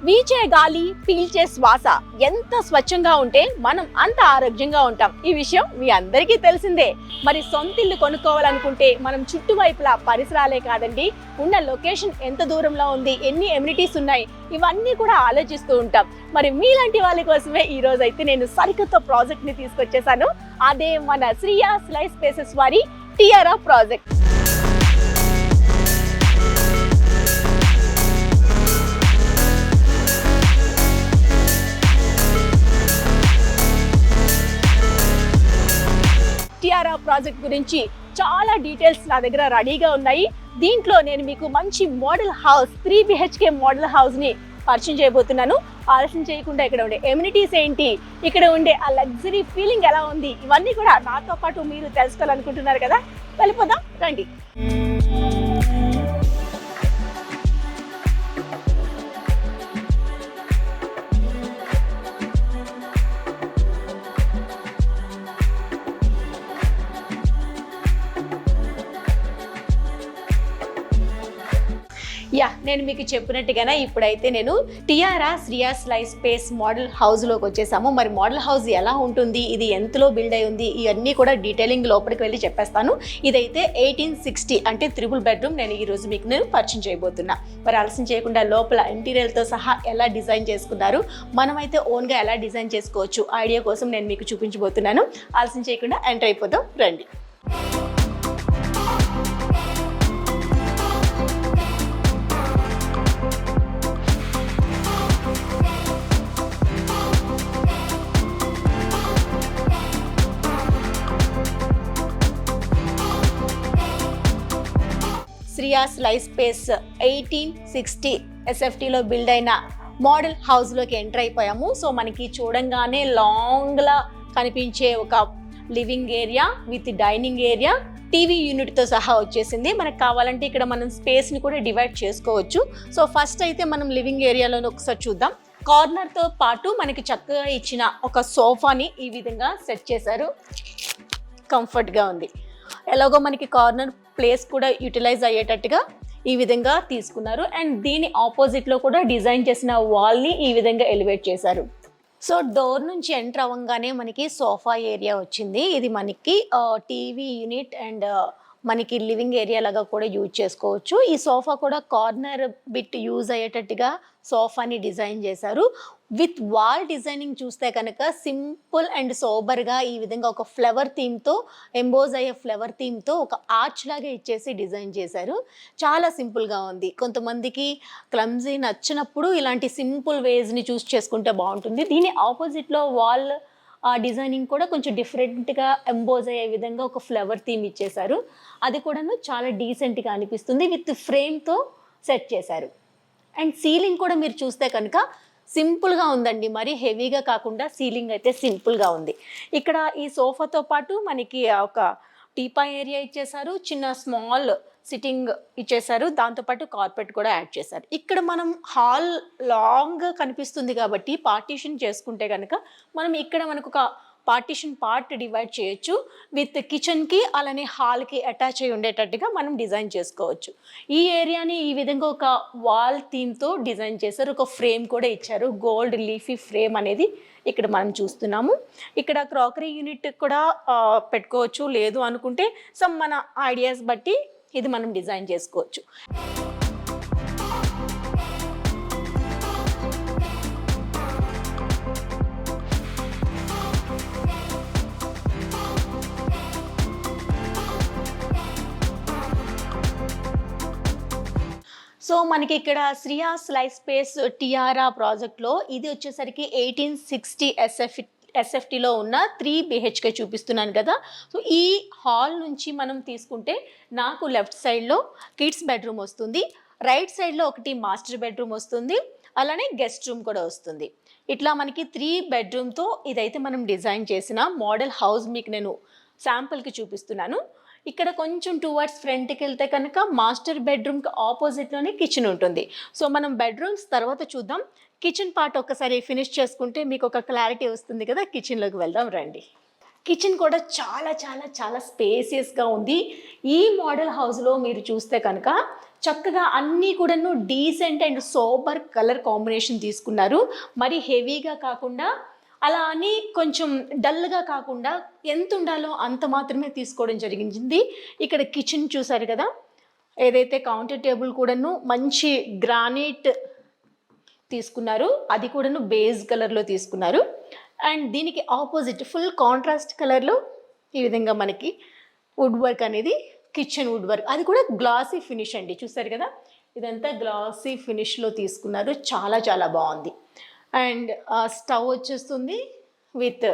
వీచే గాలి పీల్చే శ్వాస ఎంత స్వచ్ఛంగా ఉంటే మనం అంత ఆరోగ్యంగా ఉంటాం. ఈ విషయం మీ అందరికీ తెలిసిందే. మరి సొంతిల్లు కొనుక్కోవాలనుకుంటే మనం చుట్టువైపులా పరిసరాలే కాదండి, ఉన్న లొకేషన్ ఎంత దూరంలో ఉంది, ఎన్ని ఎమ్యూనిటీస్ ఉన్నాయి, ఇవన్నీ కూడా ఆలోచిస్తూ ఉంటాం. మరి మీలాంటి వాళ్ళ కోసమే ఈ రోజు అయితే నేను సరికొత్త ప్రాజెక్ట్ ని తీసుకొచ్చేసాను. అదే మన శ్రియా స్లైస్ స్పేసెస్ వారి టియారా ప్రాజెక్ట్. టియారా ప్రాజెక్ట్ గురించి చాలా డీటెయిల్స్ నా దగ్గర రెడీగా ఉన్నాయి. దీంట్లో నేను మీకు మంచి model house 3 BHK model house ని పరిచయం చేయబోతున్నాను. ఆలస్యం చేయకుండా ఇక్కడ ఉండే ఎమ్యూనిటీస్ ఏంటి, ఇక్కడ ఉండే ఆ లగ్జరీ ఫీలింగ్ ఎలా ఉంది, ఇవన్నీ కూడా నాతో పాటు మీరు తెలుసుకోవాలనుకుంటున్నారు కదా. వెళ్ళిపోదాం రండి. నేను మీకు చెప్పినట్టుగానే ఇప్పుడైతే నేను టియారా శ్రియా స్లైస్ స్పేస్ మోడల్ హౌస్లోకి వచ్చేసాము. మరి మోడల్ హౌస్ ఎలా ఉంటుంది, ఇది ఎంతలో బిల్డ్ అయి ఉంది, ఇవన్నీ కూడా డీటెయిలింగ్ లోపలికి వెళ్ళి చెప్పేస్తాను. ఇదైతే 1860 అంటే 3 బెడ్రూమ్ నేను ఈరోజు మీకు పరిచయం చేయబోతున్నా. మరి ఆలస్యం చేయకుండా లోపల ఇంటీరియర్తో సహా ఎలా డిజైన్ చేసుకున్నారు, మనమైతే ఓన్గా ఎలా డిజైన్ చేసుకోవచ్చు ఐడియా కోసం నేను మీకు చూపించబోతున్నాను. ఆలస్యం చేయకుండా ఎంటర్ అయిపోదాం రండి. శ్రియా స్లైస్ స్పేస్ 1860 SFTలో బిల్డ్ అయిన మోడల్ హౌస్లోకి ఎంటర్ అయిపోయాము. సో మనకి చూడంగానే లాంగ్లా కనిపించే ఒక living area with dining area, TV యూనిట్తో సహా వచ్చేసింది. మనకు కావాలంటే ఇక్కడ మనం స్పేస్ని కూడా డివైడ్ చేసుకోవచ్చు. సో ఫస్ట్ అయితే మనం లివింగ్ ఏరియాలోనే ఒకసారి చూద్దాం. కార్నర్తో పాటు మనకి చక్కగా ఇచ్చిన ఒక సోఫాని ఈ విధంగా సెట్ చేశారు. కంఫర్ట్గా ఉంది. ఎలాగో మనకి కార్నర్ ప్లేస్ కూడా యూటిలైజ్ అయ్యేటట్టుగా ఈ విధంగా తీసుకున్నారు. అండ్ దీని ఆపోజిట్లో కూడా డిజైన్ చేసిన వాల్ని ఈ విధంగా ఎలివేట్ చేశారు. సో డోర్ నుంచి ఎంటర్ అవ్వగానే మనకి సోఫా ఏరియా వచ్చింది. ఇది మనకి టీవీ యూనిట్ అండ్ మనకి లివింగ్ ఏరియా లాగా కూడా యూజ్ చేసుకోవచ్చు. ఈ సోఫా కూడా కార్నర్ బిట్ యూజ్ అయ్యేటట్టుగా సోఫాని డిజైన్ చేశారు. విత్ వాల్ డిజైనింగ్ చూస్తే కనుక సింపుల్ అండ్ సోబర్గా ఈ విధంగా ఒక ఫ్లవర్ థీమ్తో, ఎంబోజ్ అయ్యే ఫ్లవర్ థీమ్తో ఒక ఆర్చ్ లాగా ఇచ్చేసి డిజైన్ చేశారు. చాలా సింపుల్గా ఉంది. కొంతమందికి క్లమ్జీ నచ్చినప్పుడు ఇలాంటి సింపుల్ వేస్ని చూస్ చేసుకుంటే బాగుంటుంది. దీని ఆపోజిట్లో వాల్ డిజైనింగ్ కూడా కొంచెం డిఫరెంట్గా ఎంబోజ్ అయ్యే విధంగా ఒక ఫ్లవర్ థీమ్ ఇచ్చేశారు. అది కూడాను చాలా డీసెంట్గా అనిపిస్తుంది. విత్ ఫ్రేమ్తో సెట్ చేశారు. అండ్ సీలింగ్ కూడా మీరు చూస్తే కనుక సింపుల్గా ఉందండి, మరి హెవీగా కాకుండా సీలింగ్ అయితే సింపుల్గా ఉంది. ఇక్కడ ఈ సోఫాతో పాటు మనకి ఒక టీపాయ్ ఏరియా ఇచ్చేసారు, చిన్న స్మాల్ సిట్టింగ్ ఇచ్చేసారు, దాంతోపాటు కార్పెట్ కూడా యాడ్ చేశారు. ఇక్కడ మనం హాల్ లాంగ్గా కనిపిస్తుంది కాబట్టి పార్టీషన్ చేసుకుంటే కనుక మనం ఇక్కడ మనకు ఒక పార్టీషన్ పార్ట్ డివైడ్ చేయొచ్చు. విత్ కిచెన్కి అలానే హాల్కి అటాచ్ అయి ఉండేటట్టుగా మనం డిజైన్ చేసుకోవచ్చు. ఈ ఏరియాని ఈ విధంగా ఒక వాల్ థీమ్తో డిజైన్ చేశారు. ఒక ఫ్రేమ్ కూడా ఇచ్చారు, గోల్డ్ లీఫీ ఫ్రేమ్ అనేది ఇక్కడ మనం చూస్తున్నాము. ఇక్కడ క్రాకరీ యూనిట్ కూడా పెట్టుకోవచ్చు, లేదు అనుకుంటే సమ్ మన ఐడియాస్ బట్టి ఇది మనం డిజైన్ చేసుకోవచ్చు. సో మనకి ఇక్కడ శ్రియా స్లైస్ స్పేస్ టియారా ప్రాజెక్ట్లో ఇది వచ్చేసరికి 1860 SFTలో ఉన్న 3 BHK చూపిస్తున్నాను కదా. సో ఈ హాల్ నుంచి మనం తీసుకుంటే నాకు లెఫ్ట్ సైడ్లో కిడ్స్ బెడ్రూమ్ వస్తుంది, రైట్ సైడ్లో ఒకటి మాస్టర్ బెడ్రూమ్ వస్తుంది, అలానే గెస్ట్ రూమ్ కూడా వస్తుంది. ఇట్లా మనకి 3 బెడ్రూమ్తో ఇదైతే మనం డిజైన్ చేసిన మోడల్ హౌస్ మీకు నేను శాంపుల్కి చూపిస్తున్నాను. ఇక్కడ కొంచెం టువర్డ్స్ ఫ్రంట్కి వెళ్తే కనుక మాస్టర్ బెడ్రూమ్కి ఆపోజిట్లోనే కిచెన్ ఉంటుంది. సో మనం బెడ్రూమ్స్ తర్వాత చూద్దాం. కిచెన్ పార్ట్ ఒక్కసారి ఫినిష్ చేసుకుంటే మీకు ఒక క్లారిటీ వస్తుంది కదా. కిచెన్లోకి వెళ్దాం రండి. కిచెన్ కూడా చాలా చాలా చాలా స్పేసియస్గా ఉంది. ఈ మోడల్ హౌస్లో మీరు చూస్తే కనుక చక్కగా అన్నీ కూడాను decent and sober colour combination తీసుకున్నారు. మరి హెవీగా కాకుండా అలా అని కొంచెం డల్గా కాకుండా ఎంత ఉండాలో అంత మాత్రమే తీసుకోవడం జరిగింది. ఇక్కడ కిచెన్ చూసారు కదా, ఏదైతే కౌంటర్ టేబుల్ కూడాను మంచి గ్రానైట్ తీసుకున్నారు, అది కూడాను బేజ్ కలర్లో తీసుకున్నారు. అండ్ దీనికి ఆపోజిట్ ఫుల్ కాంట్రాస్ట్ కలర్లో ఈ విధంగా మనకి వుడ్ వర్క్ అనేది, కిచెన్ వుడ్ వర్క్, అది కూడా గ్లాసీ ఫినిష్ అండి. చూసారు కదా, ఇదంతా గ్లాసీ ఫినిష్లో తీసుకున్నారు, చాలా చాలా బాగుంది. అండ్ స్టవ్ వచ్చేస్తుంది విత్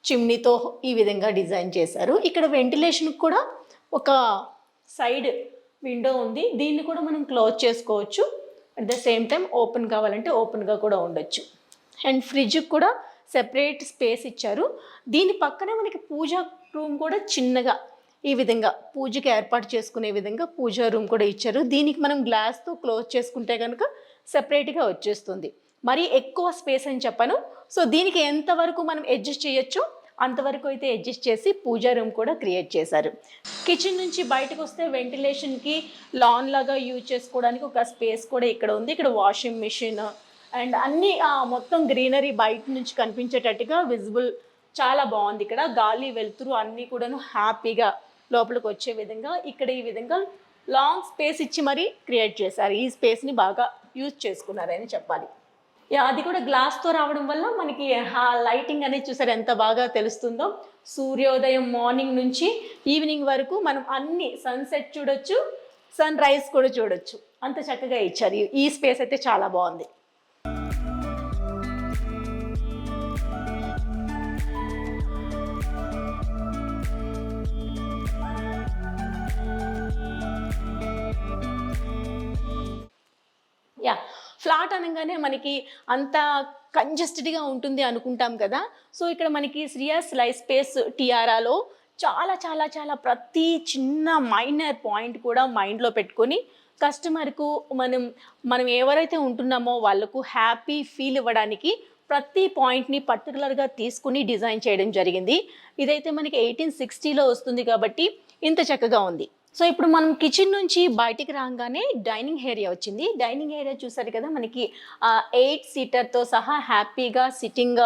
చిమ్నీతో ఈ విధంగా డిజైన్ చేశారు. ఇక్కడ వెంటిలేషన్కి కూడా ఒక సైడ్ విండో ఉంది, దీన్ని కూడా మనం క్లోజ్ చేసుకోవచ్చు. At the same time open కావాలంటే ఓపెన్గా కూడా ఉండొచ్చు. అండ్ ఫ్రిడ్జ్కి కూడా సెపరేట్ స్పేస్ ఇచ్చారు. దీని పక్కనే మనకి పూజా రూమ్ కూడా చిన్నగా ఈ విధంగా పూజకి ఏర్పాటు చేసుకునే విధంగా పూజా రూమ్ కూడా ఇచ్చారు. దీనికి మనం గ్లాస్తో క్లోజ్ చేసుకుంటే కనుక సెపరేట్గా వచ్చేస్తుంది. మరి ఎక్కువ స్పేస్ అని చెప్పను. సో దీనికి ఎంతవరకు మనం అడ్జస్ట్ చేయొచ్చు అంతవరకు అయితే అడ్జస్ట్ చేసి పూజా రూమ్ కూడా క్రియేట్ చేశారు. కిచెన్ నుంచి బయటకు వస్తే వెంటిలేషన్కి లాన్ లాగా యూజ్ చేసుకోవడానికి ఒక స్పేస్ కూడా ఇక్కడ ఉంది. ఇక్కడ వాషింగ్ మిషన్ అండ్ అన్నీ మొత్తం గ్రీనరీ బయట నుంచి కనిపించేటట్టుగా విజిబుల్, చాలా బాగుంది. ఇక్కడ గాలి వెలుతురు అన్నీ కూడాను హ్యాపీగా లోపలికి వచ్చే విధంగా ఇక్కడ ఈ విధంగా లాంగ్ స్పేస్ ఇచ్చి మరీ క్రియేట్ చేశారు. ఈ స్పేస్ని బాగా యూజ్ చేసుకున్నారని చెప్పాలి. అది కూడా గ్లాస్తో రావడం వల్ల మనకి లైటింగ్ అనేది చూసారు ఎంత బాగా తెలుస్తుందో. సూర్యోదయం మార్నింగ్ నుంచి ఈవినింగ్ వరకు మనం అన్ని సన్సెట్ చూడొచ్చు, సన్ రైజ్ కూడా చూడొచ్చు, అంత చక్కగా ఇచ్చారు. ఈ స్పేస్ అయితే చాలా బాగుంది. ఫ్లాట్ అనగానే మనకి అంత కంజెస్టెడ్గా ఉంటుంది అనుకుంటాం కదా. సో ఇక్కడ మనకి శ్రీయాస్ లైఫ్ స్పేస్ టియారాలో చాలా చాలా చాలా ప్రతి చిన్న మైనర్ పాయింట్ కూడా మైండ్లో పెట్టుకొని కస్టమర్కు మనం ఎవరైతే ఉంటున్నామో వాళ్ళకు హ్యాపీ ఫీల్ ఇవ్వడానికి ప్రతి పాయింట్ని పర్టికులర్గా తీసుకుని డిజైన్ చేయడం జరిగింది. ఇదైతే మనకి 1860లో వస్తుంది కాబట్టి ఇంత చక్కగా ఉంది. సో ఇప్పుడు మనం కిచెన్ నుంచి బయటికి రాగానే డైనింగ్ ఏరియా వచ్చింది. డైనింగ్ ఏరియా చూసారు కదా, మనకి 8 సీటర్తో సహా హ్యాపీగా సిట్టింగ్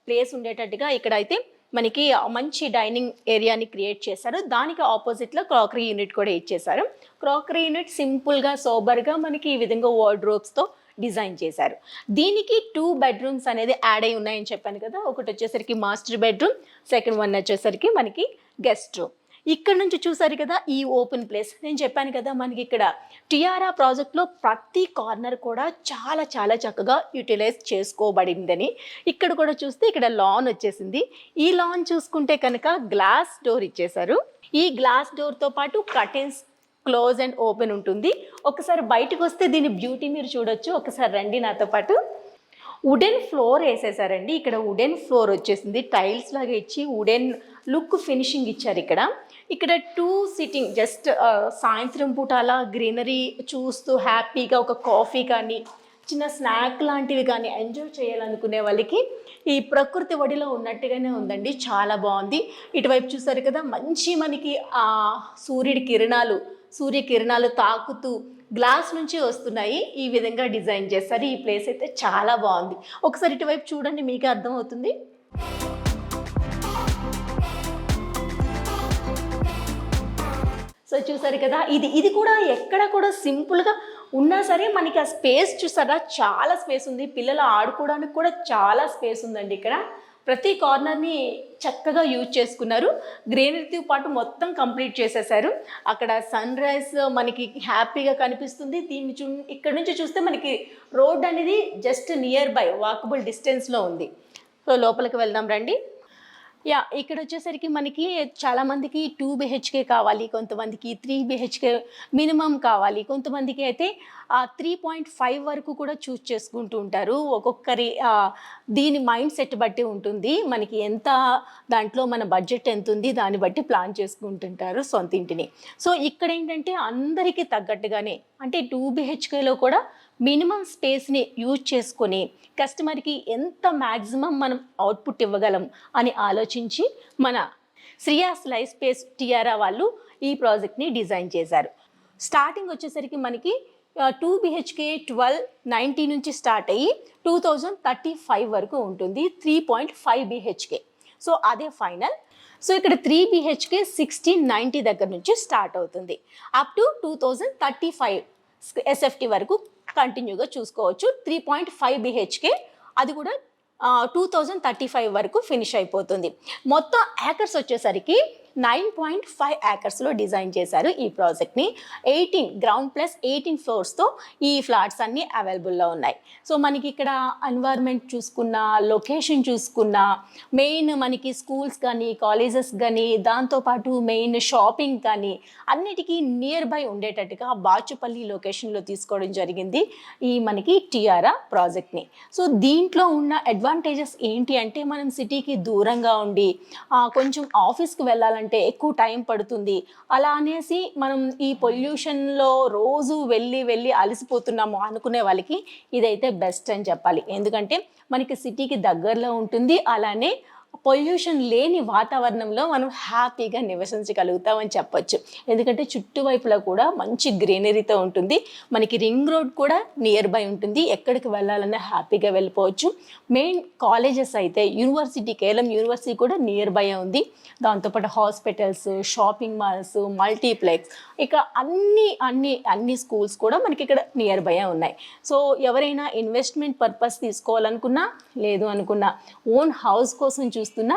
ప్లేస్ ఉండేటట్టుగా ఇక్కడ అయితే మనకి మంచి డైనింగ్ ఏరియాని క్రియేట్ చేశారు. దానికి ఆపోజిట్లో క్రాకరీ యూనిట్ కూడా ఇచ్చేశారు. క్రాకరీ యూనిట్ సింపుల్గా సోబర్గా మనకి ఈ విధంగా వార్డ్రోబ్స్తో డిజైన్ చేశారు. దీనికి 2 బెడ్రూమ్స్ అనేది యాడ్ అయి ఉన్నాయని చెప్పాను కదా. ఒకటి వచ్చేసరికి మాస్టర్ బెడ్రూమ్, సెకండ్ వన్ వచ్చేసరికి మనకి గెస్ట్ రూమ్. ఇక్కడ నుంచి చూసారు కదా ఈ ఓపెన్ ప్లేస్, నేను చెప్పాను కదా మనకి ఇక్కడ టియారా ప్రాజెక్ట్లో ప్రతి కార్నర్ కూడా చాలా చాలా చక్కగా యూటిలైజ్ చేసుకోబడిందని. ఇక్కడ కూడా చూస్తే ఇక్కడ లాన్ వచ్చేసింది. ఈ లాన్ చూసుకుంటే కనుక గ్లాస్ డోర్ ఇచ్చేశారు. ఈ గ్లాస్ డోర్తో పాటు కర్టెన్స్ క్లోజ్ అండ్ ఓపెన్ ఉంటుంది. ఒకసారి బయటకు వస్తే దీని బ్యూటీ మీరు చూడొచ్చు. ఒకసారి రండి నాతో పాటు. వుడెన్ ఫ్లోర్ వేసేసారండి. ఇక్కడ వుడెన్ ఫ్లోర్ వచ్చేసింది, టైల్స్ లాగా ఇచ్చి వుడెన్ లుక్ ఫినిషింగ్ ఇచ్చారు. ఇక్కడ 2 సిట్టింగ్, జస్ట్ సాయంత్రం పూట అలా గ్రీనరీ చూస్తూ హ్యాపీగా ఒక కాఫీ కానీ చిన్న స్నాక్ లాంటివి కానీ ఎంజాయ్ చేయాలనుకునే వాళ్ళకి ఈ ప్రకృతి ఒడిలో ఉన్నట్టుగానే ఉందండి, చాలా బాగుంది. ఇటువైపు చూసారు కదా మంచి మనకి సూర్యకిరణాలు తాకుతూ గ్లాస్ నుంచి వస్తున్నాయి. ఈ విధంగా డిజైన్ చేస్తారు. ఈ ప్లేస్ అయితే చాలా బాగుంది. ఒకసారి ఇటువైపు చూడండి, మీకే అర్థమవుతుంది. సో చూసారు కదా, ఇది కూడా ఎక్కడ కూడా సింపుల్గా ఉన్నా సరే మనకి ఆ స్పేస్ చూసారా, చాలా స్పేస్ ఉంది. పిల్లలు ఆడుకోవడానికి కూడా చాలా స్పేస్ ఉందండి. ఇక్కడ ప్రతి కార్నర్ని చక్కగా యూజ్ చేసుకున్నారు. గ్రీనరీతో పాటు మొత్తం కంప్లీట్ చేసేసారు. అక్కడ సన్ రైజ్ మనకి హ్యాపీగా కనిపిస్తుంది. ఇక్కడ నుంచి చూస్తే మనకి రోడ్ అనేది జస్ట్ నియర్ బై వాకబుల్ డిస్టెన్స్లో ఉంది. సో లోపలికి వెళ్దాం రండి. ఇక్కడ వచ్చేసరికి మనకి చాలామందికి 2 BHK కావాలి, కొంతమందికి 3 BHK మినిమం కావాలి, కొంతమందికి అయితే 3.5 వరకు కూడా చూస్ చేసుకుంటూ ఉంటారు. ఒక్కొక్కరి దీని మైండ్ సెట్ బట్టి ఉంటుంది. మనకి ఎంత దాంట్లో మన బడ్జెట్ ఎంత ఉంది దాన్ని బట్టి ప్లాన్ చేసుకుంటుంటారు సొంత ఇంటిని. సో ఇక్కడ ఏంటంటే అందరికీ తగ్గట్టుగానే అంటే 2 BHKలో కూడా మినిమం స్పేస్ని యూజ్ చేసుకొని కస్టమర్కి ఎంత మ్యాక్సిమం మనం అవుట్పుట్ ఇవ్వగలం అని ఆలోచించి మన శ్రీయాస్ లైఫ్ స్పేస్ టియారా వాళ్ళు ఈ ప్రాజెక్ట్ని డిజైన్ చేశారు. స్టార్టింగ్ వచ్చేసరికి మనకి 2 BHK 1290 నుంచి స్టార్ట్ అయ్యి 2035 వరకు ఉంటుంది. 3.5 BHK. సో అదే ఫైనల్. సో ఇక్కడ 3 BHK 1690 దగ్గర నుంచి స్టార్ట్ అవుతుంది. అప్ టు 2035 SFT వరకు కంటిన్యూగా చూసుకోవచ్చు. 3.5 BHK అది కూడా 2035 వరకు ఫినిష్ అయిపోతుంది. మొత్తం ఏకర్స్ వచ్చేసరికి 9.5 ఏకర్స్లో డిజైన్ చేశారు ఈ ప్రాజెక్ట్ని. 18 గ్రౌండ్ ప్లస్ 18 ఫ్లోర్స్తో ఈ ఫ్లాట్స్ అన్నీ అవైలబుల్లో ఉన్నాయి. సో మనకి ఇక్కడ ఎన్వైర్న్మెంట్ చూసుకున్నా, లొకేషన్ చూసుకున్నా, మెయిన్ మనకి స్కూల్స్ కానీ కాలేజెస్ కానీ దాంతోపాటు మెయిన్ షాపింగ్ కానీ అన్నిటికీ నియర్ బై ఉండేటట్టుగా బాచుపల్లి లొకేషన్లో తీసుకోవడం జరిగింది ఈ మనకి టియారా ప్రాజెక్ట్ని. సో దీంట్లో ఉన్న అడ్వాంటేజెస్ ఏంటి అంటే మనం సిటీకి దూరంగా ఉండి కొంచెం ఆఫీస్కి వెళ్ళాలంటే ఎక్కువ టైం పడుతుంది. అలా అనేసి మనం ఈ పొల్యూషన్లో రోజు వెళ్ళి అలసిపోతున్నాము అనుకునే వాళ్ళకి ఇదైతే బెస్ట్ అని చెప్పాలి. ఎందుకంటే మనకి సిటీకి దగ్గరలో ఉంటుంది, అలానే పొల్యూషన్ లేని వాతావరణంలో మనం హ్యాపీగా నివసించగలుగుతామని చెప్పొచ్చు. ఎందుకంటే చుట్టువైపులా కూడా మంచి గ్రీనరీతో ఉంటుంది. మనకి రింగ్ రోడ్ కూడా నియర్ బై ఉంటుంది, ఎక్కడికి వెళ్ళాలన్నా హ్యాపీగా వెళ్ళిపోవచ్చు. మెయిన్ కాలేజెస్ అయితే యూనివర్సిటీ, కేఎల్ఎం యూనివర్సిటీ కూడా నియర్ బై ఉంది. దాంతోపాటు హాస్పిటల్స్, షాపింగ్ మాల్స్, మల్టీప్లెక్స్, ఇక అన్ని స్కూల్స్ కూడా మనకి ఇక్కడ నియర్ బై ఉన్నాయి. సో ఎవరైనా ఇన్వెస్ట్మెంట్ పర్పస్ తీసుకోవాలనుకున్నా, లేదు అనుకున్నా ఓన్ హౌస్ కోసం చూస్తున్నా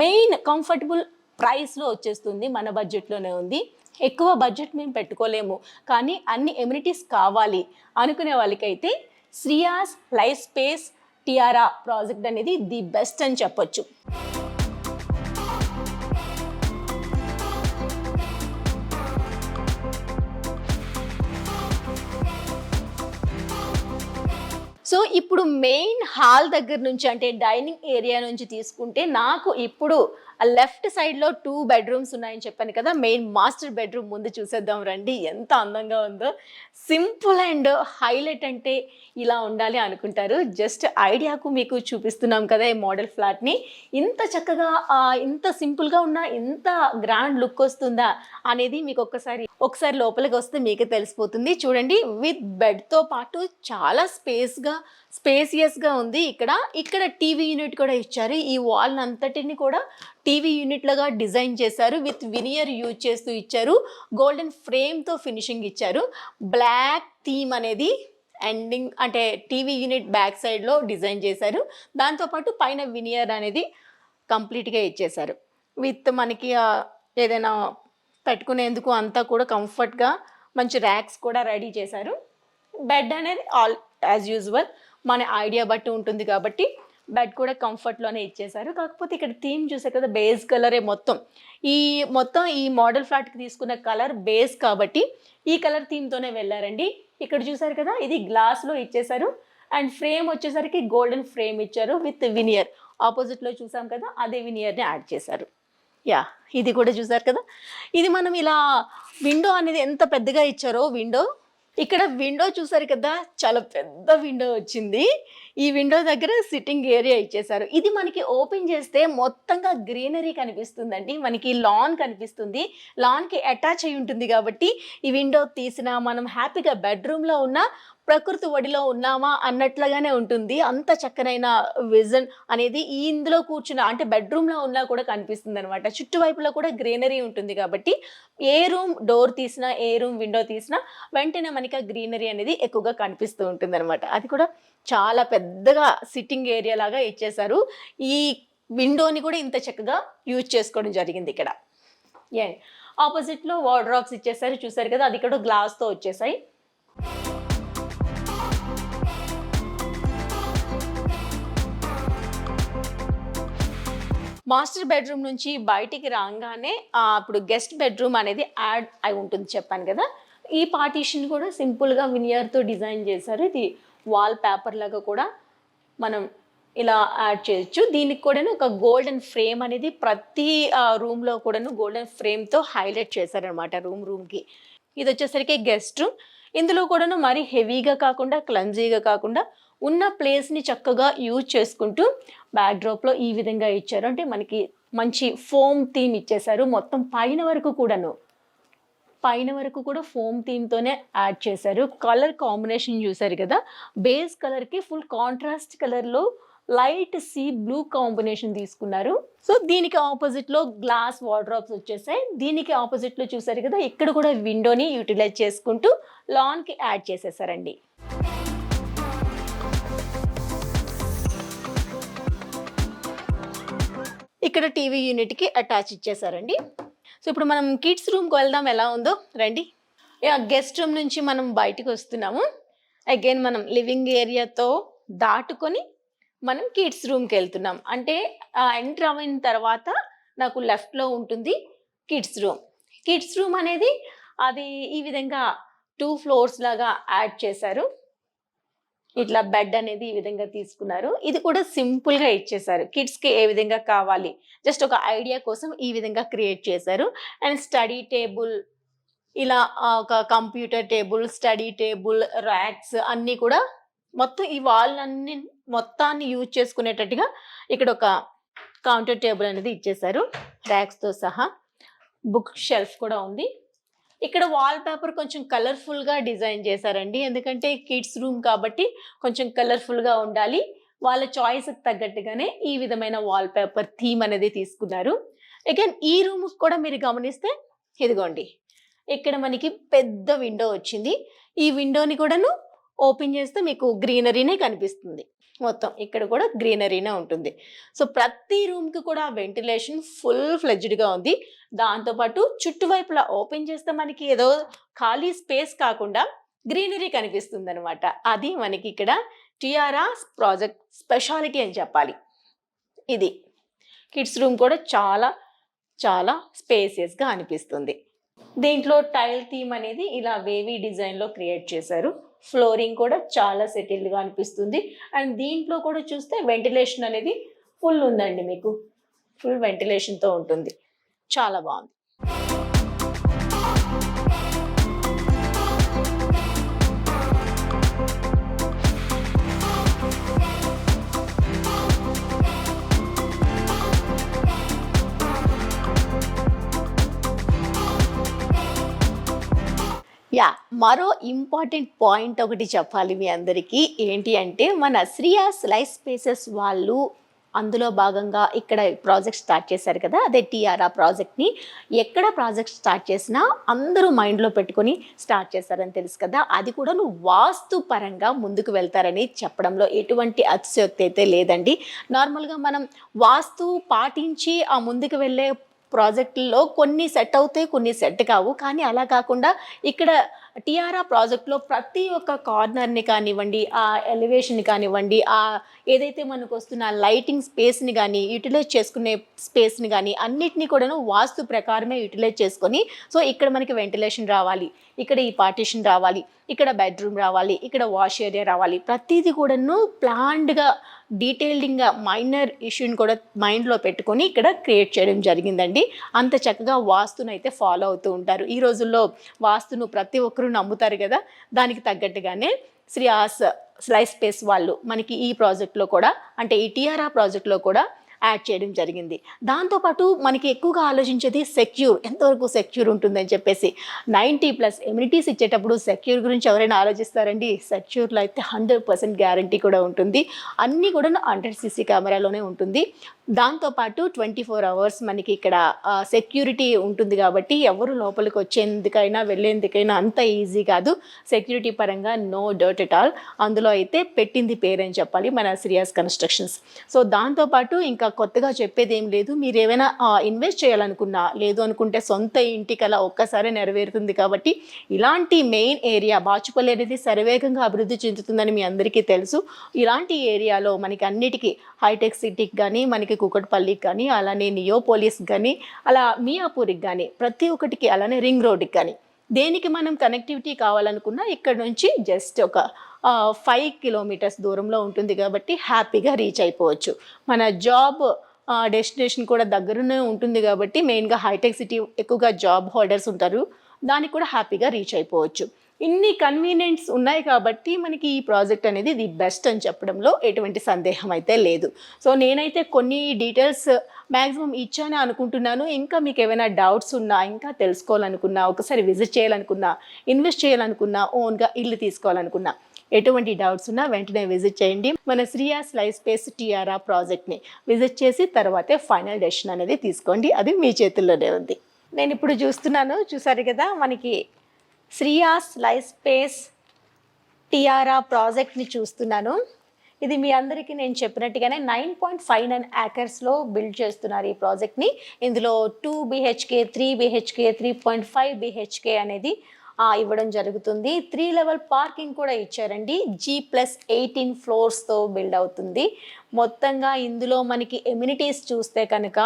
మెయిన్ కంఫర్టబుల్ ప్రైస్లో వచ్చేస్తుంది. మన బడ్జెట్లోనే ఉంది. ఎక్కువ బడ్జెట్ మేము పెట్టుకోలేము కానీ అన్ని ఎమ్యూనిటీస్ కావాలి అనుకునే వాళ్ళకైతే శ్రీయాస్ లైఫ్ స్పేస్ టియారా ప్రాజెక్ట్ అనేది ది బెస్ట్ అని చెప్పొచ్చు. సో ఇప్పుడు మెయిన్ హాల్ దగ్గర నుంచి అంటే డైనింగ్ ఏరియా నుంచి తీసుకుంటే నాకు ఇప్పుడు లెఫ్ట్ సైడ్లో 2 బెడ్రూమ్స్ ఉన్నాయని చెప్పాను కదా. మెయిన్ మాస్టర్ బెడ్రూమ్ ముందు చూసేద్దాం రండి, ఎంత అందంగా ఉందో. సింపుల్ అండ్ హైలైట్ అంటే ఇలా ఉండాలి అనుకుంటారు. జస్ట్ ఐడియాకు మీకు చూపిస్తున్నాం కదా ఈ మోడల్ ఫ్లాట్ని. ఇంత చక్కగా ఇంత సింపుల్గా ఉన్నా ఇంత గ్రాండ్ లుక్ వస్తుందా అనేది మీకు ఒకసారి లోపలికి వస్తే మీకే తెలిసిపోతుంది. చూడండి, విత్ బెడ్తో పాటు చాలా స్పేసియస్గా ఉంది. ఇక్కడ టీవీ యూనిట్ కూడా ఇచ్చారు. ఈ వాల్ అంతటిని కూడా టీవీ యూనిట్లాగా డిజైన్ చేశారు. విత్ వినియర్ యూజ్ చేస్తూ ఇచ్చారు. గోల్డెన్ ఫ్రేమ్తో ఫినిషింగ్ ఇచ్చారు. బ్లాక్ థీమ్ అనేది ఎండింగ్ అంటే టీవీ యూనిట్ బ్యాక్ సైడ్లో డిజైన్ చేశారు. దాంతోపాటు పైన వినియర్ అనేది కంప్లీట్గా ఇచ్చేశారు. విత్ మనకి ఏదైనా పెట్టుకునేందుకు అంతా కూడా కంఫర్ట్గా మంచి ర్యాక్స్ కూడా రెడీ చేశారు. బెడ్ అనేది ఆల్ యాజ్ యూజువల్ మన ఐడియా బట్టి ఉంటుంది కాబట్టి బెడ్ కూడా కంఫర్ట్లోనే ఇచ్చేశారు. కాకపోతే ఇక్కడ థీమ్ చూసే కదా, బేస్ కలరే మొత్తం ఈ మోడల్ ఫ్లాట్కి తీసుకున్న కలర్ బేస్ కాబట్టి ఈ కలర్ థీమ్తోనే వెళ్ళారండి. ఇక్కడ చూసారు కదా, ఇది గ్లాస్లో ఇచ్చేశారు. అండ్ ఫ్రేమ్ వచ్చేసరికి గోల్డెన్ ఫ్రేమ్ ఇచ్చారు విత్ వినియర్. ఆపోజిట్లో చూసాం కదా, అదే వినియర్ని యాడ్ చేశారు. ఇది కూడా చూసారు కదా. ఇది మనం ఇలా విండో అనేది ఎంత పెద్దగా ఇచ్చారో ఇక్కడ విండో చూసారు కదా, చాలా పెద్ద విండో వచ్చింది. ఈ విండో దగ్గర సిట్టింగ్ ఏరియా ఇచ్చేసారు. ఇది మనకి ఓపెన్ చేస్తే మొత్తంగా గ్రీనరీ కనిపిస్తుందండి. మనకి లాన్ కనిపిస్తుంది. లాన్కి అటాచ్ అయి ఉంటుంది కాబట్టి ఈ విండో తీసినా మనం హ్యాపీగా బెడ్రూమ్లో ఉన్న ప్రకృతి ఒడిలో ఉన్నామా అన్నట్లుగానే ఉంటుంది. అంత చక్కనైన విజన్ అనేది ఇందులో కూర్చున్న అంటే బెడ్రూమ్లో ఉన్నా కూడా కనిపిస్తుంది అనమాట. చుట్టువైపులో కూడా గ్రీనరీ ఉంటుంది కాబట్టి ఏ రూమ్ డోర్ తీసినా, ఏ రూమ్ విండో తీసినా వెంటనే మనకి గ్రీనరీ అనేది ఎక్కువగా కనిపిస్తూ ఉంటుంది అనమాట. అది కూడా చాలా పెద్దగా సిట్టింగ్ ఏరియా లాగా ఇచ్చేశారు. ఈ విండోని కూడా ఇంత చక్కగా యూజ్ చేసుకోవడం జరిగింది. ఇక్కడ ఆపోజిట్లో వార్డ్రోబ్స్ ఇచ్చేసారు. చూసారు కదా, అది ఇక్కడ గ్లాస్తో వచ్చేసాయి. మాస్టర్ బెడ్రూమ్ నుంచి బయటికి రాగానే ఇప్పుడు గెస్ట్ బెడ్రూమ్ అనేది యాడ్ అయి ఉంటుంది చెప్పాను కదా. ఈ పార్టీషన్ కూడా సింపుల్గా వినియర్తో డిజైన్ చేశారు. ఇది వాల్ పేపర్ లాగా కూడా మనం ఇలా యాడ్ చేయొచ్చు. దీనికి కూడాను ఒక గోల్డెన్ ఫ్రేమ్ అనేది ప్రతి రూమ్లో కూడాను గోల్డెన్ ఫ్రేమ్తో హైలైట్ చేశారనమాట రూమ్కి. ఇది వచ్చేసరికి గెస్ట్ రూమ్. ఇందులో కూడాను మరీ హెవీగా కాకుండా క్లమ్జీగా కాకుండా ఉన్న ప్లేస్ని చక్కగా యూజ్ చేసుకుంటూ బ్యాక్డ్రాప్లో ఈ విధంగా ఇచ్చారు. అంటే మనకి మంచి ఫోమ్ థీమ్ ఇచ్చేశారు. మొత్తం పైన వరకు కూడా ఫోమ్ థీమ్తోనే యాడ్ చేశారు. కలర్ కాంబినేషన్ చూసారు కదా, బేస్ కలర్కి ఫుల్ కాంట్రాస్ట్ కలర్లో లైట్ సీ బ్లూ కాంబినేషన్ తీసుకున్నారు. సో దీనికి ఆపోజిట్లో గ్లాస్ వార్డ్రోబ్స్ వచ్చేసాయి. దీనికి ఆపోజిట్లో చూసారు కదా, ఇక్కడ కూడా విండోని యూటిలైజ్ చేసుకుంటూ లాన్కి యాడ్ చేసేసారండి. ఇక్కడ టీవీ యూనిట్కి అటాచ్ ఇచ్చేసారండి. సో ఇప్పుడు మనం కిడ్స్ రూమ్కి వెళ్దాం, ఎలా ఉందో రండి. గెస్ట్ రూమ్ నుంచి మనం బయటకు వస్తున్నాము. అగైన్ మనం లివింగ్ ఏరియాతో దాటుకొని మనం కిడ్స్ రూమ్కి వెళ్తున్నాం. అంటే ఎంటర్ అయిన తర్వాత నాకు లెఫ్ట్లో ఉంటుంది కిడ్స్ రూమ్. కిడ్స్ రూమ్ అనేది అది ఈ విధంగా 2 floors లాగా యాడ్ చేశారు. ఇట్లా బెడ్ అనేది ఈ విధంగా తీసుకున్నారు. ఇది కూడా సింపుల్గా ఇచ్చేసారు. కిడ్స్కి ఏ విధంగా కావాలి జస్ట్ ఒక ఐడియా కోసం ఈ విధంగా క్రియేట్ చేశారు. అండ్ స్టడీ టేబుల్, ఇలా ఒక computer table, study table, racks అన్నీ కూడా మొత్తం ఈ వాళ్ళన్నీ మొత్తాన్ని యూజ్ చేసుకునేటట్టుగా ఇక్కడ ఒక కౌంటర్ టేబుల్ అనేది ఇచ్చేసారు ర్యాక్స్తో సహా. బుక్ షెల్ఫ్ కూడా ఉంది. ఇక్కడ వాల్ పేపర్ కొంచెం కలర్ఫుల్గా డిజైన్ చేశారండి. ఎందుకంటే కిడ్స్ రూమ్ కాబట్టి కొంచెం కలర్ఫుల్గా ఉండాలి. వాళ్ళ చాయిస్కి తగ్గట్టుగానే ఈ విధమైన వాల్ పేపర్ థీమ్ అనేది తీసుకున్నారు. అగైన్ ఈ రూమ్కి కూడా మీరు గమనిస్తే ఇదిగోండి, ఇక్కడ మనకి పెద్ద విండో వచ్చింది. ఈ విండోని కూడాను ఓపెన్ చేస్తే మీకు గ్రీనరీనే కనిపిస్తుంది. మొత్తం ఇక్కడ కూడా గ్రీనరీనే ఉంటుంది. సో ప్రతి రూమ్కి కూడా వెంటిలేషన్ ఫుల్ ఫ్లెడ్జ్డ్గా ఉంది. దాంతోపాటు చుట్టువైపులా ఓపెన్ చేస్తే మనకి ఏదో ఖాళీ స్పేస్ కాకుండా గ్రీనరీ కనిపిస్తుంది అనమాట. అది మనకి ఇక్కడ టియారా ప్రాజెక్ట్ స్పెషాలిటీ అని చెప్పాలి. ఇది కిడ్స్ రూమ్ కూడా చాలా చాలా స్పేసియస్గా అనిపిస్తుంది. దీంట్లో టైల్ థీమ్ అనేది ఇలా వేవీ డిజైన్లో క్రియేట్ చేశారు. ఫ్లోరింగ్ కూడా చాలా సెటిల్డ్గా అనిపిస్తుంది. అండ్ దీంట్లో కూడా చూస్తే వెంటిలేషన్ అనేది ఫుల్ ఉందండి, మీకు ఫుల్ వెంటిలేషన్తో ఉంటుంది. చాలా బాగుంది. మరో ఇంపార్టెంట్ పాయింట్ ఒకటి చెప్పాలి మీ అందరికీ. ఏంటి అంటే మన శ్రియా స్లైస్ స్పేసెస్ వాళ్ళు అందులో భాగంగా ఇక్కడ ప్రాజెక్ట్ స్టార్ట్ చేశారు కదా, అదే టియారా ప్రాజెక్ట్ని. ఎక్కడ ప్రాజెక్ట్ స్టార్ట్ చేసినా అందరూ మైండ్లో పెట్టుకొని స్టార్ట్ చేశారని తెలుసు కదా. అది కూడా వాస్తు పరంగా ముందుకు వెళ్తారని చెప్పడంలో ఎటువంటి అతిశయోక్తి అయితే లేదండి. నార్మల్గా మనం వాస్తు పాటించి ఆ ముందుకు వెళ్ళే ప్రాజెక్టుల్లో కొన్ని సెట్ అవుతాయి, కొన్ని సెట్ కావు. కానీ అలా కాకుండా ఇక్కడ టియారా ప్రాజెక్ట్లో ప్రతి ఒక్క కార్నర్ని కానివ్వండి, ఆ ఎలివేషన్ని కానివ్వండి, ఆ ఏదైతే మనకు వస్తున్న లైటింగ్ స్పేస్ని కానీ యూటిలైజ్ చేసుకునే స్పేస్ని కానీ అన్నిటినీ కూడాను వాస్తు ప్రకారమే యూటిలైజ్ చేసుకొని, సో ఇక్కడ మనకి వెంటిలేషన్ రావాలి, ఇక్కడ ఈ పార్టీషన్ రావాలి, ఇక్కడ బెడ్రూమ్ రావాలి, ఇక్కడ వాష్ ఏరియా రావాలి, ప్రతిదీ కూడాను ప్లాన్డ్గా డీటెయిల్డింగ్గా మైనర్ ఇష్యూని కూడా మైండ్లో పెట్టుకొని ఇక్కడ క్రియేట్ చేయడం జరిగిందండి. అంత చక్కగా వాస్తును అయితే ఫాలో అవుతూ ఉంటారు. ఈ రోజుల్లో వాస్తును ప్రతి ఒక్కరూ నమ్ముతారు కదా, దానికి తగ్గట్టుగానే శ్రీయాస్ స్లైస్ స్పేస్ వాళ్ళు మనకి ఈ ప్రాజెక్ట్లో కూడా, అంటే ఈ టియారా ప్రాజెక్ట్లో కూడా యాడ్ చేయడం జరిగింది. దాంతోపాటు మనకి ఎక్కువగా ఆలోచించేది సెక్యూర్, ఎంతవరకు సెక్యూర్ ఉంటుందని చెప్పేసి. 90+ ఎమ్యూనిటీస్ ఇచ్చేటప్పుడు సెక్యూర్ గురించి ఎవరైనా ఆలోచిస్తారండి? సెక్యూర్లో అయితే 100% గ్యారంటీ కూడా ఉంటుంది. అన్నీ కూడా 100 CC కెమెరాలోనే ఉంటుంది. దాంతోపాటు 24 hours మనకి ఇక్కడ సెక్యూరిటీ ఉంటుంది కాబట్టి ఎవరు లోపలికి వచ్చేందుకైనా వెళ్ళేందుకైనా అంత ఈజీ కాదు. సెక్యూరిటీ పరంగా నో డౌట్ ఎట్ ఆల్. అందులో అయితే పెట్టింది పేరని చెప్పాలి, మన శ్రీయాస్ కన్స్ట్రక్షన్స్. సో దాంతోపాటు ఇంకా కొత్తగా చెప్పేది ఏం లేదు. మీరు ఏమైనా ఇన్వెస్ట్ చేయాలనుకున్నా, లేదు అనుకుంటే సొంత ఇంటికలా ఒక్కసారి నెరవేరుతుంది. కాబట్టి ఇలాంటి మెయిన్ ఏరియా బాచుపల్లి అనేది శరవేగంగా అభివృద్ధి చెందుతుందని మీ అందరికీ తెలుసు. ఇలాంటి ఏరియాలో మనకి అన్నిటికీ హైటెక్ సిటీకి కానీ, మనకి కూకట్పల్లికి కానీ, అలానే నియోపోలిస్కి కానీ, అలా మియాపూర్కి కానీ, ప్రతి ఒక్కటికి, అలానే రింగ్ రోడ్కి కానీ దేనికి మనం కనెక్టివిటీ కావాలనుకున్నా ఇక్కడ నుంచి జస్ట్ ఒక 5 కిలోమీటర్స్ దూరంలో ఉంటుంది కాబట్టి హ్యాపీగా రీచ్ అయిపోవచ్చు. మన జాబ్ డెస్టినేషన్ కూడా దగ్గరనే ఉంటుంది కాబట్టి మెయిన్గా హైటెక్ సిటీ ఎక్కువగా జాబ్ హోల్డర్స్ ఉంటారు, దానికి కూడా హ్యాపీగా రీచ్ అయిపోవచ్చు. ఇన్ని కన్వీనియంట్స్ ఉన్నాయి కాబట్టి మనకి ఈ ప్రాజెక్ట్ అనేది ది బెస్ట్ అని చెప్పడంలో ఎటువంటి సందేహం అయితే లేదు. సో నేనైతే కొన్ని డీటెయిల్స్ మ్యాక్సిమం ఇచ్చానే అనుకుంటున్నాను. ఇంకా మీకు ఏమైనా డౌట్స్ ఉన్నా, ఇంకా తెలుసుకోవాలనుకున్నా, ఒకసారి విజిట్ చేయాలనుకున్నా, ఇన్వెస్ట్ చేయాలనుకున్నా, ఓన్గా ఇల్లు తీసుకోవాలనుకున్నా, ఎటువంటి డౌట్స్ ఉన్నా వెంటనే విజిట్ చేయండి. మన శ్రీయాస్ లైఫ్ స్పేస్ టిఆర్ఆర్ ప్రాజెక్ట్ని విజిట్ చేసి తర్వాతే ఫైనల్ డెసిషన్ అనేది తీసుకోండి. అది మీ చేతుల్లోనే ఉంది. నేను ఇప్పుడు చూస్తున్నాను, చూసారు కదా, మనకి శ్రీయాస్ లైఫ్ స్పేస్ టిఆర్ఆర్ ప్రాజెక్ట్ని చూస్తున్నాను. ఇది మీ అందరికీ నేను చెప్పినట్టుగానే 9.59 ఏకర్స్లో బిల్డ్ చేస్తున్నారు ఈ ప్రాజెక్ట్ని. ఇందులో 2 BHK, 3 BHK, 3.5 BHK అనేది ఇవ్వడం జరుగుతుంది. 3 లెవెల్ పార్కింగ్ కూడా ఇచ్చారండి. G+18 ఫ్లోర్స్తో బిల్డ్ అవుతుంది. మొత్తంగా ఇందులో మనకి ఎమ్యూనిటీస్ చూస్తే కనుక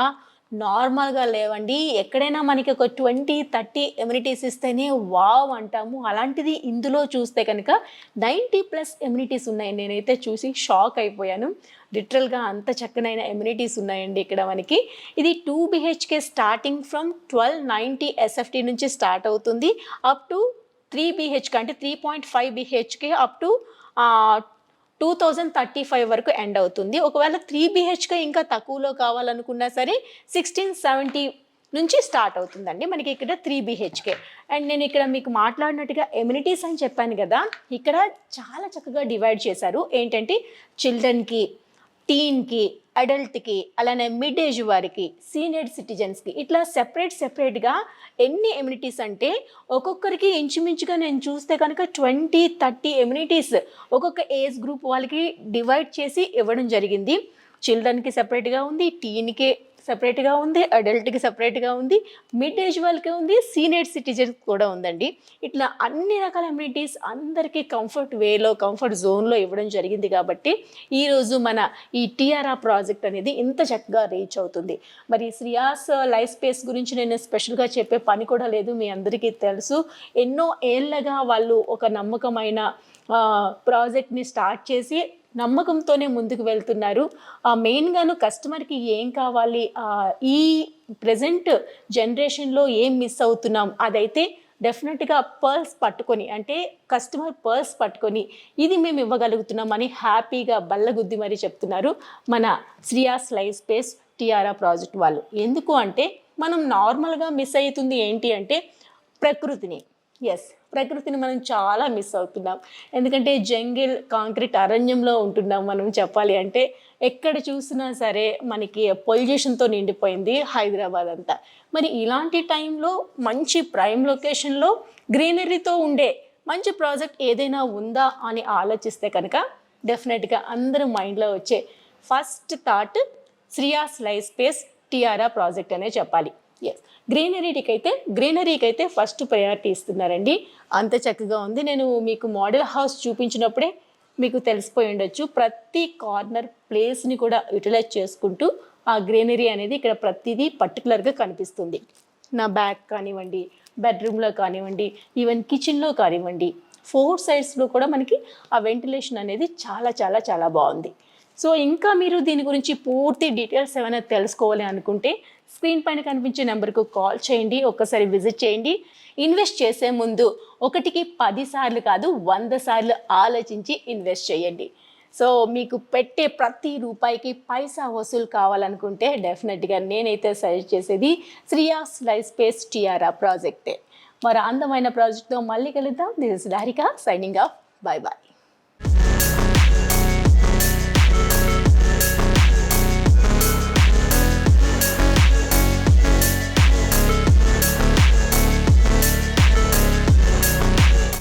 నార్మల్గా లేవండి. ఎక్కడైనా మనకి ఒక 20-30 ఎమ్యూనిటీస్ ఇస్తేనే వావ్ అంటాము. అలాంటిది ఇందులో చూస్తే కనుక 90+ ఎమ్యూనిటీస్ ఉన్నాయి. నేనైతే చూసి షాక్ అయిపోయాను. లిటరల్గా అంత చక్కనైన ఎమ్యూనిటీస్ ఉన్నాయండి ఇక్కడ మనకి. ఇది 2 BHK స్టార్టింగ్ ఫ్రమ్ 1290 SFT నుంచి స్టార్ట్ అవుతుంది. అప్ టు 3 BHK అంటే 3.5 BHK అప్ టు 2035 వరకు ఎండ్ అవుతుంది. ఒకవేళ 3 BHK ఇంకా తక్కువలో కావాలనుకున్నా సరే 1670 నుంచి స్టార్ట్ అవుతుందండి మనకి ఇక్కడ 3 BHK. అండ్ నేను ఇక్కడ మీకు మాట్లాడినట్టుగా ఎమ్యూనిటీస్ అని చెప్పాను కదా, ఇక్కడ చాలా చక్కగా డివైడ్ చేశారు. ఏంటంటే చిల్డ్రన్కి, టీన్కి, అడల్ట్కి, అలానే మిడ్ ఏజ్ వారికి, సీనియర్ సిటిజన్స్కి, ఇట్లా సెపరేట్గా ఎన్ని ఎమ్యూనిటీస్ అంటే ఒక్కొక్కరికి ఇంచుమించుగా నేను చూస్తే కనుక 20-30 ఎమ్యూనిటీస్ ఒక్కొక్క ఏజ్ గ్రూప్ వాళ్ళకి డివైడ్ చేసి ఇవ్వడం జరిగింది. చిల్డ్రన్కి సెపరేట్గా ఉంది, టీన్కి సెపరేట్గా ఉంది, అడల్ట్కి సెపరేట్గా ఉంది, మిడ్ ఏజ్ వాళ్ళకి ఉంది, సీనియర్ సిటిజన్స్ కూడా ఉందండి. ఇట్లా అన్ని రకాల ఎమ్యూనిటీస్ అందరికీ కంఫర్ట్ వేలో, కంఫర్ట్ జోన్లో ఇవ్వడం జరిగింది కాబట్టి ఈరోజు మన ఈ టిఆర్ఆర్ ప్రాజెక్ట్ అనేది ఇంత చక్కగా రీచ్ అవుతుంది. మరి శ్రీయాస్ లైఫ్ స్పేస్ గురించి నేను స్పెషల్గా చెప్పే పని కూడా లేదు, మీ అందరికీ తెలుసు. ఎన్నో ఏళ్ళగా వాళ్ళు ఒక నమ్మకమైన ప్రాజెక్ట్ని స్టార్ట్ చేసి నమ్మకంతోనే ముందుకు వెళ్తున్నారు. మెయిన్గాను కస్టమర్కి ఏం కావాలి, ఈ ప్రజెంట్ జనరేషన్లో ఏం మిస్ అవుతున్నాం, అదైతే డెఫినెట్గా పర్స్ పట్టుకొని, అంటే కస్టమర్ పర్స్ పట్టుకొని ఇది మేము ఇవ్వగలుగుతున్నామని హ్యాపీగా బల్లగుద్ది మరీ చెప్తున్నారు మన Shreyas life space TRR project వాళ్ళు. ఎందుకు అంటే మనం నార్మల్గా మిస్ అవుతుంది ఏంటి అంటే ప్రకృతిని. ప్రకృతిని మనం చాలా మిస్ అవుతున్నాం. ఎందుకంటే జంగిల్, కాంక్రీట్ అరణ్యంలో ఉంటున్నాం మనం చెప్పాలి అంటే. ఎక్కడ చూసినా సరే మనకి పొల్యూషన్తో నిండిపోయింది హైదరాబాద్ అంతా. మరి ఇలాంటి టైంలో మంచి ప్రైమ్ లొకేషన్లో గ్రీనరీతో ఉండే మంచి ప్రాజెక్ట్ ఏదైనా ఉందా అని ఆలోచిస్తే కనుక డెఫినెట్గా అందరూ మైండ్లో వచ్చే first thought Shreyas life space TRR project అనే చెప్పాలి. గ్రీనరీకి అయితే ఫస్ట్ ప్రయారిటీ ఇస్తున్నారండి. అంత చక్కగా ఉంది. నేను మీకు మోడల్ హౌస్ చూపించినప్పుడే మీకు తెలిసిపోయి ఉండొచ్చు. ప్రతి కార్నర్ ప్లేస్ని కూడా యూటిలైజ్ చేసుకుంటూ ఆ గ్రీనరీ అనేది ఇక్కడ ప్రతిదీ పర్టికులర్గా కనిపిస్తుంది. నా బ్యాక్ కానివ్వండి, బెడ్రూమ్లో కానివ్వండి, ఈవెన్ కిచెన్లో కానివ్వండి, 4 సైడ్స్లో కూడా మనకి ఆ వెంటిలేషన్ అనేది చాలా చాలా చాలా బాగుంది. సో ఇంకా మీరు దీని గురించి పూర్తి డీటెయిల్స్ ఏమైనా తెలుసుకోవాలి అనుకుంటే స్క్రీన్ పైన కనిపించే నెంబర్కు కాల్ చేయండి, ఒక్కసారి విజిట్ చేయండి. ఇన్వెస్ట్ చేసే ముందు 1కి 10 సార్లు కాదు 100 సార్లు ఆలోచించి ఇన్వెస్ట్ చేయండి. సో మీకు పెట్టే ప్రతి రూపాయికి పైసా వసూలు కావాలనుకుంటే డెఫినెట్గా నేనైతే సజెస్ట్ చేసేది శ్రీయాస్ లైఫ్ స్పేస్ టిఆర్ఆర్ ప్రాజెక్టే. మరి అందమైన ప్రాజెక్ట్తో మళ్ళీ కలుద్దాం. This is Darika signing off. Bye bye.